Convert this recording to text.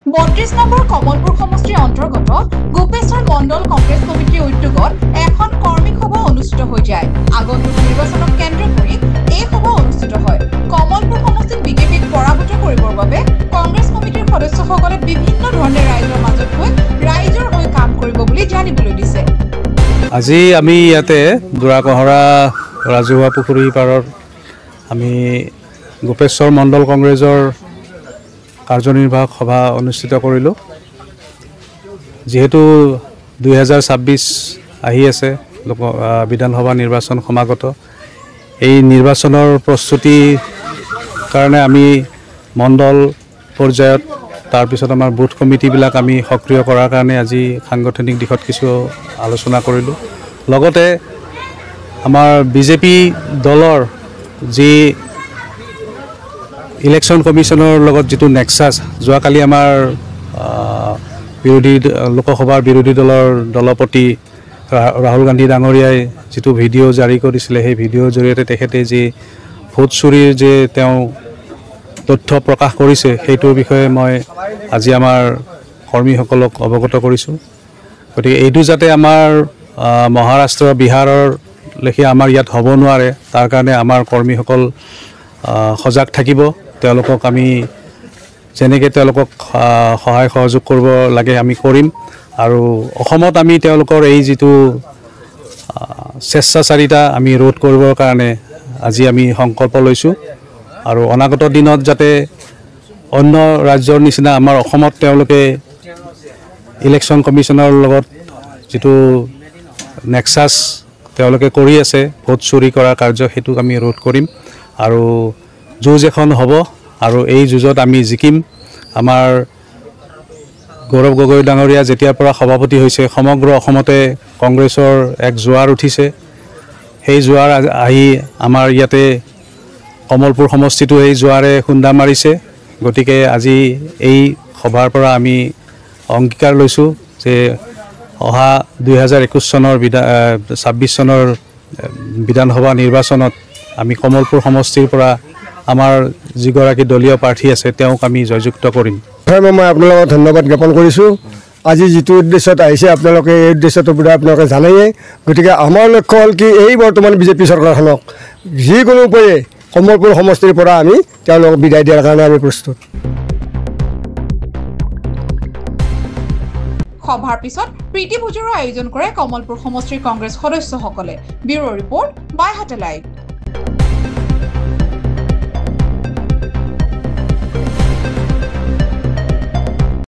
32 number Kamalpur সমষ্টিৰ অন্তৰ্গত গোপেশ্বৰ মণ্ডল কংগ্ৰেছ কমিটিৰ উদ্যোগত এখন কৰ্মী সভা অনুষ্ঠিত হৈ যায়। আগন্তুক নিৰ্বাচনক কেন্দ্ৰ কৰি এই সভা অনুষ্ঠিত হয়। কমলপুৰ সমষ্টিত বিজেপিক পৰাভূত কৰিবৰ বাবে কংগ্ৰেছ কমিটিৰ সদস্যসকলে বিভিন্ন ধৰণে ৰাইজৰ মাজত গৈ ৰাইজৰ হৈ কাম কৰিব বুলি জানিবলৈ দিছে। আজি আমি ইয়াতে দুৰাকহৰা ৰাজহুৱা পুখুৰী পাৰত আমি গোপেশ্বৰ মণ্ডল কংগ্ৰেছৰ কাৰ্যনিৰ্বাহক সভা অনুষ্ঠিত কৰিলোঁ। যিহেতু 2026 আহি আছে বিধানসভা নিৰ্বাচন সমাগত, এই নিৰ্বাচনৰ প্ৰস্তুতিৰ কাৰণে আমি মণ্ডল পৰ্যায়ত তাৰপিছত আমাৰ বুথ কমিটিবিলাক আমি সক্ৰিয় কৰাৰ কাৰণে আজি সাংগঠনিক দিশত কিছু আলোচনা কৰিলোঁ। লগতে আমাৰ বিজেপি দলৰ যি ইলেকশ্যন কমিশ্যনৰ লগত যিটো নেক্সাছ, যোৱাকালি আমাৰ লোকসভাৰ বিৰোধী দলৰ দলপতি ৰাহুল গান্ধী ডাঙৰীয়াই যিটো ভিডিঅ' জাৰি কৰিছিলে, সেই ভিডিঅ'ৰ জৰিয়তে তেখেতে যি ভোট চুৰিৰ যে তেওঁ তথ্য প্ৰকাশ কৰিছে, সেইটোৰ বিষয়ে মই আজি আমাৰ কৰ্মীসকলক অৱগত কৰিছোঁ। গতিকে এইটো যাতে আমাৰ মহাৰাষ্ট্ৰ বিহাৰৰ লেখীয়া আমাৰ ইয়াত হ'ব নোৱাৰে, তাৰ কাৰণে আমাৰ কৰ্মীসকল সজাগ থাকিব। তেওঁলোকক আমি যেনেকৈ তেওঁলোকক সহায় সহযোগ কৰিব লাগে আমি কৰিম। আৰু অসমত আমি তেওঁলোকৰ এই যিটো স্বেচ্ছাচাৰিতা আমি ৰোধ কৰিবৰ কাৰণে আজি আমি সংকল্প লৈছোঁ। আৰু অনাগত দিনত যাতে অন্য ৰাজ্যৰ নিচিনা আমাৰ অসমত তেওঁলোকে ইলেকশ্যন কমিশ্যনৰ লগত যিটো নেক্সাছ তেওঁলোকে কৰি আছে ভোট চুৰি কৰাৰ কাৰ্য, সেইটোক আমি ৰোধ কৰিম। আৰু যুঁজ এখন হ'ব আৰু এই যুঁজত আমি জিকিম। আমাৰ গৌৰৱ গগৈ ডাঙৰীয়া যেতিয়াৰ পৰা সভাপতি হৈছে, সমগ্ৰ অসমতে কংগ্ৰেছৰ এক জোৱাৰ উঠিছে। সেই জোৱাৰ আহি আমাৰ ইয়াতে কমলপুৰ সমষ্টিটো এই জোৱাৰে খুন্দা মাৰিছে। গতিকে আজি এই সভাৰ পৰা আমি অংগীকাৰ লৈছোঁ যে অহা 2021 চনৰ 26 চনৰ বিধানসভা নিৰ্বাচনত আমি কমলপুৰ সমষ্টিৰ পৰা আমাৰ যিগৰাকী দলীয় প্ৰাৰ্থী আছে তেওঁক আমি জয়যুক্ত কৰিম। মই আপোনালোকক ধন্যবাদ জ্ঞাপন কৰিছোঁ। আজি যিটো উদ্দেশ্যত আহিছে আপোনালোকে এই উদ্দেশ্যটোৰ পৰা আপোনালোকে জানেয়ে। গতিকে আমাৰ লক্ষ্য হ'ল কি, এই বৰ্তমান বিজেপি চৰকাৰখনক যিকোনো উপায়ে কমলপুৰ সমষ্টিৰ পৰা আমি তেওঁলোকক বিদায় দিয়াৰ কাৰণে আমি প্ৰস্তুত। সভাৰ পিছত প্ৰীতি ভোজৰো আয়োজন কৰে কমলপুৰ সমষ্টিৰ কংগ্ৰেছ সদস্যসকলে। Bureau report, Baihata live.